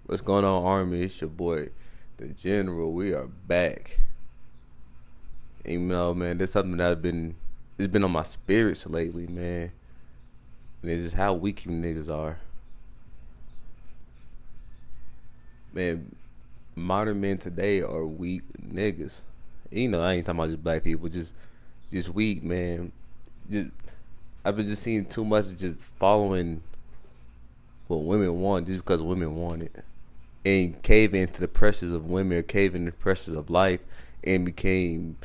What's going on, Army? It's your boy, the General. We are back. And, man, there's something it's been on my spirits lately, man. And it's just how weak you niggas are. Man, modern men today are weak niggas. I ain't talking about just black people, just weak, man. Just I've been just seeing too much of just following what women want just because women want it. And cave into the pressures of women or cave into the pressures of life and became,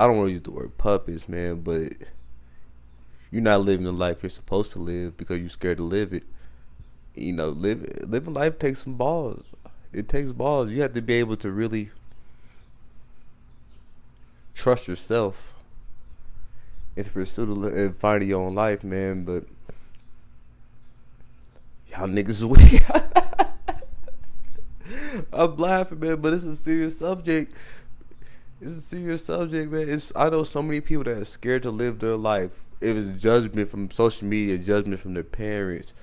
I don't want to use the word puppets, man, but you're not living the life you're supposed to live because you're scared to live it. Living life takes some balls. It takes balls. You have to be able to really trust yourself in the pursuit of finding your own life, man. But y'all niggas is weak. I'm laughing, man, but it's a serious subject. It's a serious subject, man. I know so many people that are scared to live their life. It was judgment from social media, judgment from their parents,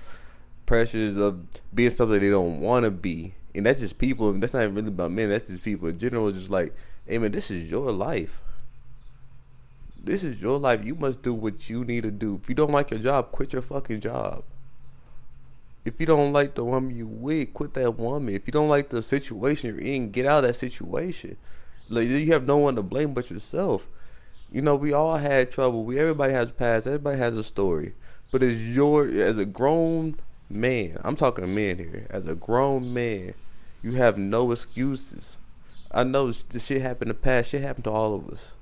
pressures of being something they don't want to be. And that's just people. That's not even really about men. That's just people in general. It's just like, hey, man, this is your life. This is your life. You must do what you need to do. If you don't like your job, quit your fucking job. If you don't like the woman you with, quit that woman. If you don't like the situation you're in, get out of that situation. Like, you have no one to blame but yourself. We all had trouble. Everybody has a past. Everybody has a story. But as a grown man, I'm talking men here. As a grown man, you have no excuses. I know this shit happened in the past. Shit happened to all of us.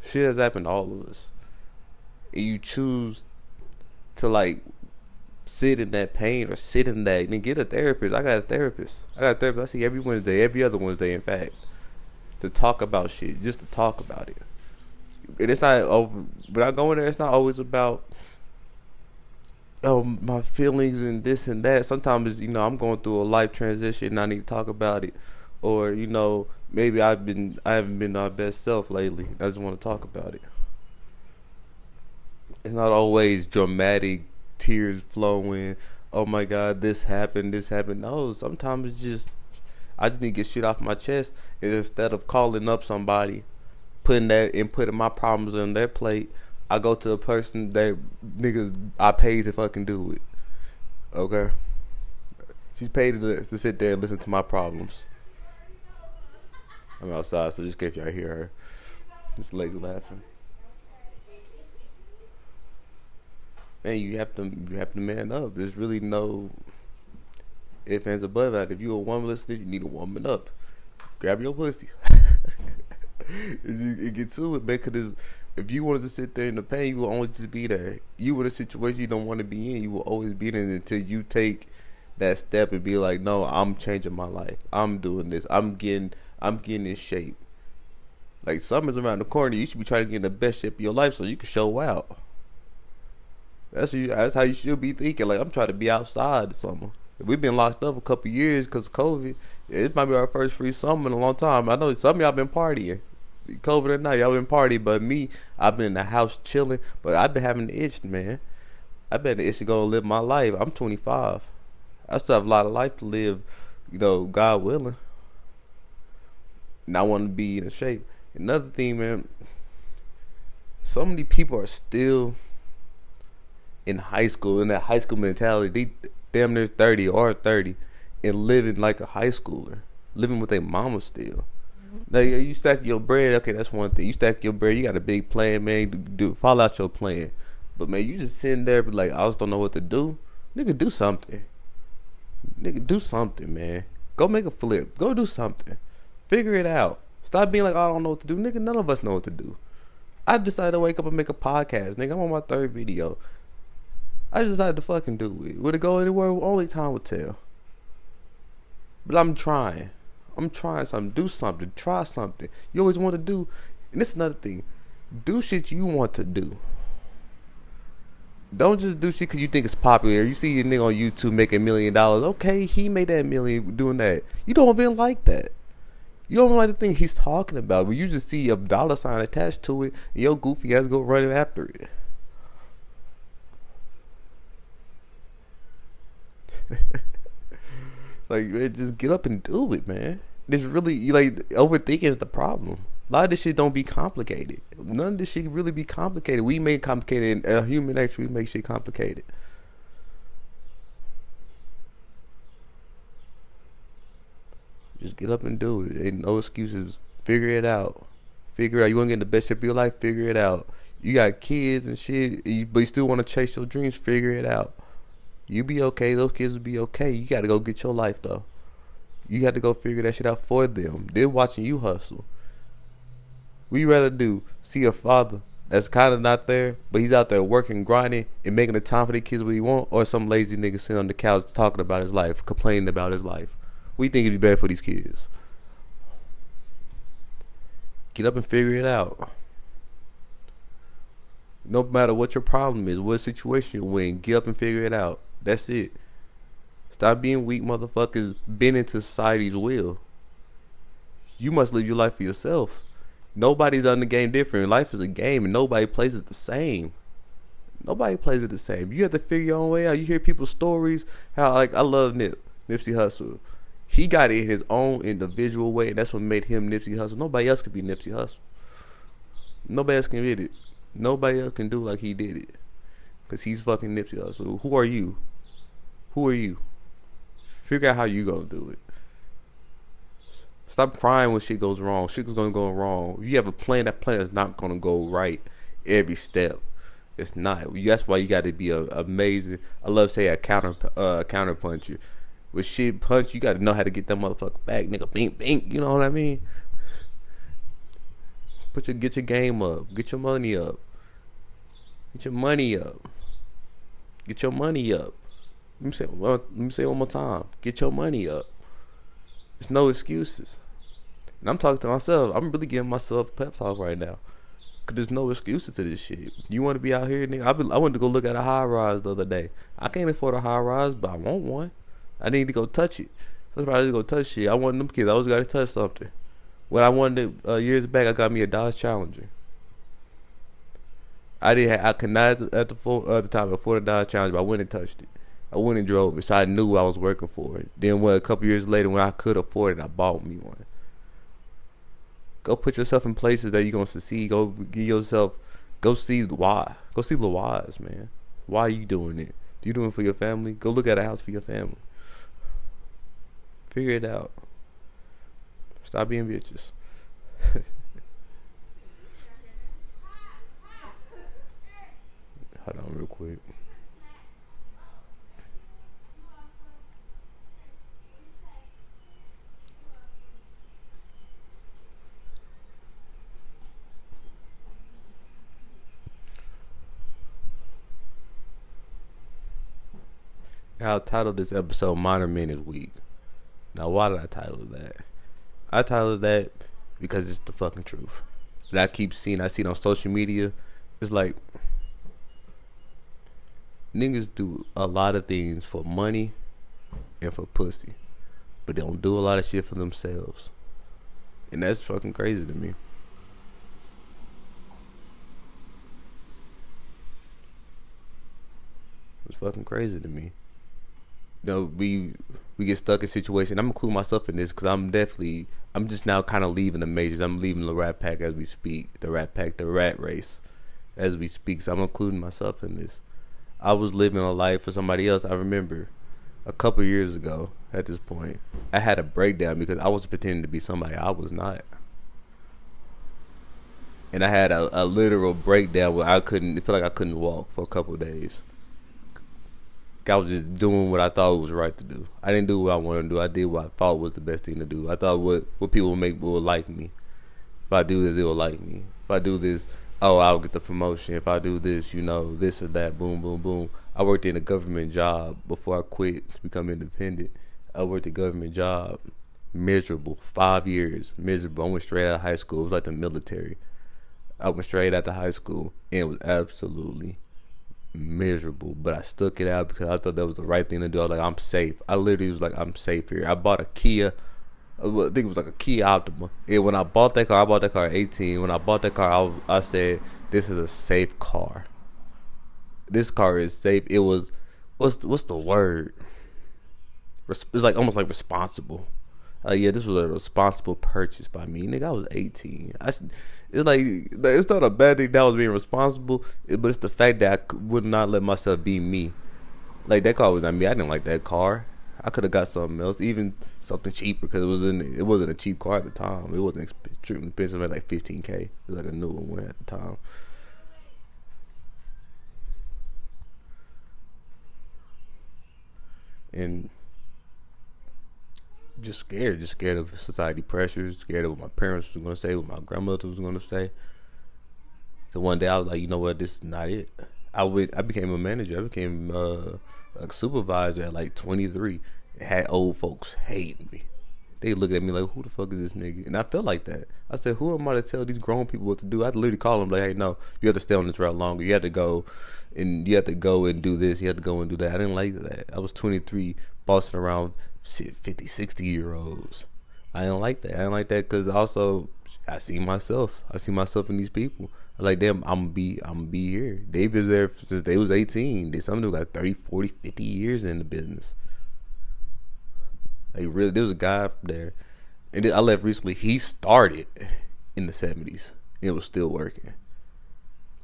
Shit has happened to all of us. And you choose to sit in that pain or sit in that and get a therapist. I got a therapist. I see every Wednesday, every other Wednesday, in fact, to talk about shit, just to talk about it. And it's not over. But I go in there, it's not always about my feelings and this and that. Sometimes I'm going through a life transition and I need to talk about it, or maybe I haven't been my best self lately. I just want to talk about it. It's not always dramatic, tears flowing. Oh my God, this happened. No, sometimes I just need to get shit off my chest, and instead of calling up somebody, putting my problems on their plate, I go to a person that niggas I paid to fucking do it. Okay, she's paid to sit there and listen to my problems. I'm outside, so just in case y'all hear her, this lady laughing. Man, you have to man up. There's really no ifs, ands, or buts about it. If you're a woman listening, you need to woman up. Grab your pussy. You get to it, man. Because if you wanted to sit there in the pain, you will only just be there. You in a situation you don't want to be in, you will always be in until you take that step and be like, no, I'm changing my life. I'm doing this. I'm getting in shape. Like, summer's around the corner. You should be trying to get in the best shape of your life so you can show out. That's how you should be thinking. Like, I'm trying to be outside this summer. We've been locked up a couple years because of COVID. It might be our first free summer in a long time. I know some of y'all been partying. COVID or not, y'all been partying. But me, I've been in the house chilling. But I've been having the itch, man. I've been the itch to go and live my life. I'm 25. I still have a lot of life to live, God willing. And I want to be in shape. Another thing, man, so many people are still in high school, in that high school mentality. They damn near 30 and living like a high schooler, living with their mama still. Like, you stack your bread, okay, that's one thing. You stack your bread, you got a big plan, man. Follow out your plan. But man, you just sitting there, be like, I just don't know what to do. Nigga, do something. Man. Go make a flip. Go do something. Figure it out. Stop being like, I don't know what to do. Nigga, none of us know what to do. I decided to wake up and make a podcast. Nigga, I'm on my 3rd video. I just decided to fucking do it. Would it go anywhere? Only time will tell. But I'm trying something. Do something. Try something. You always want to do. And this is another thing. Do shit you want to do. Don't just do shit because you think it's popular. You see a nigga on YouTube making $1 million. Okay, he made that million doing that. You don't even like that. You don't like the thing he's talking about. But you just see a dollar sign attached to it, and your goofy ass go running after it. Like, man, just get up and do it, man. This really, like, overthinking is the problem. A lot of this shit don't be complicated. None of this shit really be complicated. We make complicated. Human nature, we make shit complicated. Just get up and do it. Ain't no excuses. Figure it out. Figure it out. You want to get in the best shape of your life? Figure it out. You got kids and shit, but you still want to chase your dreams? Figure it out. You be okay. Those kids will be okay. You got to go get your life, though. You got to go figure that shit out for them. They're watching you hustle. What you rather do? See a father that's kind of not there, but he's out there working, grinding, and making the time for the kids what he want, or some lazy nigga sitting on the couch talking about his life, complaining about his life? We think it'd be better for these kids. Get up and figure it out. No matter what your problem is, what situation you're in, get up and figure it out. That's it. Stop being weak motherfuckers bending to society's will. You must live your life for yourself. Nobody done the game different. Life is a game and nobody plays it the same. Nobody plays it the same. You have to figure your own way out. You hear people's stories, how, like, I love Nipsey Hussle. He got it in his own individual way, and that's what made him Nipsey Hussle. Nobody else could be Nipsey Hussle. Nobody else can get it. Nobody else can do like he did it. Because he's fucking Nipsey Hussle. Who are you? Who are you? Figure out how you gonna do it. Stop crying when shit goes wrong. Shit is gonna go wrong. If you have a plan, that plan is not gonna go right every step. It's not. That's why you got to be amazing. I love say a counter puncher. With shit punch, you got to know how to get that motherfucker back, nigga. Bink, bink. You know what I mean? Get your game up. Get your money up. Get your money up. Get your money up. Let me say it one more time. Get your money up. There's no excuses. And I'm talking to myself. I'm really giving myself a pep talk right now. Cause there's no excuses to this shit. You want to be out here, nigga? I went to go look at a high rise the other day. I can't afford a high rise, but I want one. I need to go touch it. That's why I need to go touch shit. I want them kids. I always got to touch something. When I wanted it, years back, I got me a Dodge Challenger. I could not at the time afford a Dodge Challenger, but I went and touched it. I went and drove it, so I knew I was working for it. Then a couple years later, when I could afford it, I bought me one. Go put yourself in places that you're gonna succeed. Go give yourself. Go see why. Go see the whys, man. Why are you doing it? You doing it for your family? Go look at a house for your family. Figure it out. Stop being bitches. Hold on real quick. I titled this episode "Modern Men is Weak." Now, why did I title it that? I titled that because it's the fucking truth. And I see it on social media. It's like niggas do a lot of things for money and for pussy, but they don't do a lot of shit for themselves, and that's fucking crazy to me. It's fucking crazy to me. You know, we get stuck in situations. I'm including myself in this because I'm just now kind of leaving the majors. I'm leaving the rat pack as we speak. The rat race as we speak. So I'm including myself in this. I was living a life for somebody else. I remember a couple years ago at this point, I had a breakdown because I was pretending to be somebody I was not. And I had a literal breakdown where it felt like I couldn't walk for a couple of days. I was just doing what I thought was right to do. I didn't do what I wanted to do. I did what I thought was the best thing to do. I thought what people will like me. If I do this, they will like me. If I do this, I'll get the promotion. If I do this, this or that, boom, boom, boom. I worked in a government job before I quit to become independent. I worked a government job, miserable, 5 years, miserable. I went straight out of high school. It was like the military. I went straight out of high school, and it was absolutely miserable, but I stuck it out because I thought that was the right thing to do. I was like, I'm safe. I literally was like, I'm safe here. I bought a Kia. I think it was like a Kia Optima. And when I bought that car at 18. When I bought that car, I said, this is a safe car. This car is safe. It was, what's the word? It's like almost like responsible. Yeah, this was a responsible purchase by me, nigga. I was 18. It's like it's not a bad thing that I was being responsible, but it's the fact that would not let myself be me. Like that car was not me. I didn't like that car. I could have got something else, even something cheaper, because it wasn't a cheap car at the time. It wasn't extremely expensive, at like 15K. It was like a new one at the time. And just scared of society pressures, scared of what my parents was gonna say, what my grandmother was gonna say. So one day I was like, you know what, this is not it. I became a manager. I became a supervisor at like 23. Had old folks hating me. They look at me like, who the fuck is this nigga? And I felt like that. I said, who am I to tell these grown people what to do? I'd literally call them like, hey, no, you have to stay on this route longer. You have to go and do this. You have to go and do that. I didn't like that. I was 23, bossing around shit 50, 60 year olds. I didn't like that. I didn't like that because also I see myself. I see myself in these people. I like, damn, I'm gonna be here. They've been there since they was 18. Some of them got 30, 40, 50 years in the business. Like really, there was a guy there, and I left recently. He started in the 70s, and it was still working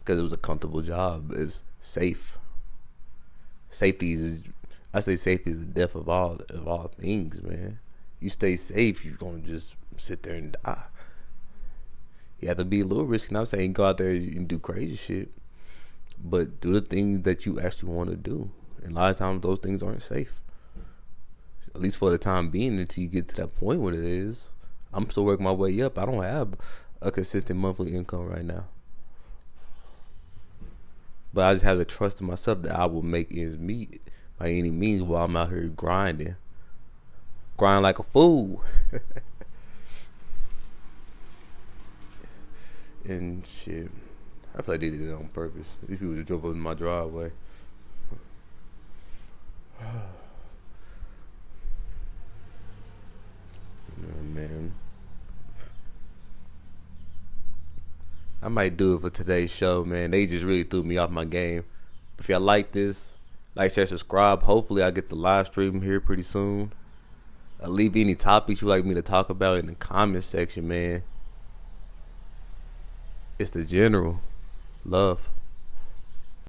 because it was a comfortable job. It's safe. Safety is, I say, safety is the death of all things, man. You stay safe, you're gonna just sit there and die. You have to be a little risky. Not saying go out there and do crazy shit, but do the things that you actually want to do. And a lot of times, those things aren't safe. At least for the time being, until you get to that point where it is. I'm still working my way up. I don't have a consistent monthly income right now, but I just have to trust in myself that I will make ends meet by any means while I'm out here grinding like a fool. And shit, I feel like they did it on purpose. These people just drove up in my driveway. Man, I might do it for today's show, man. They just really threw me off my game. If y'all like this, like, share, subscribe. Hopefully I get the live stream here pretty soon. Leave any topics you'd like me to talk about in the comment section, man. It's the general. Love.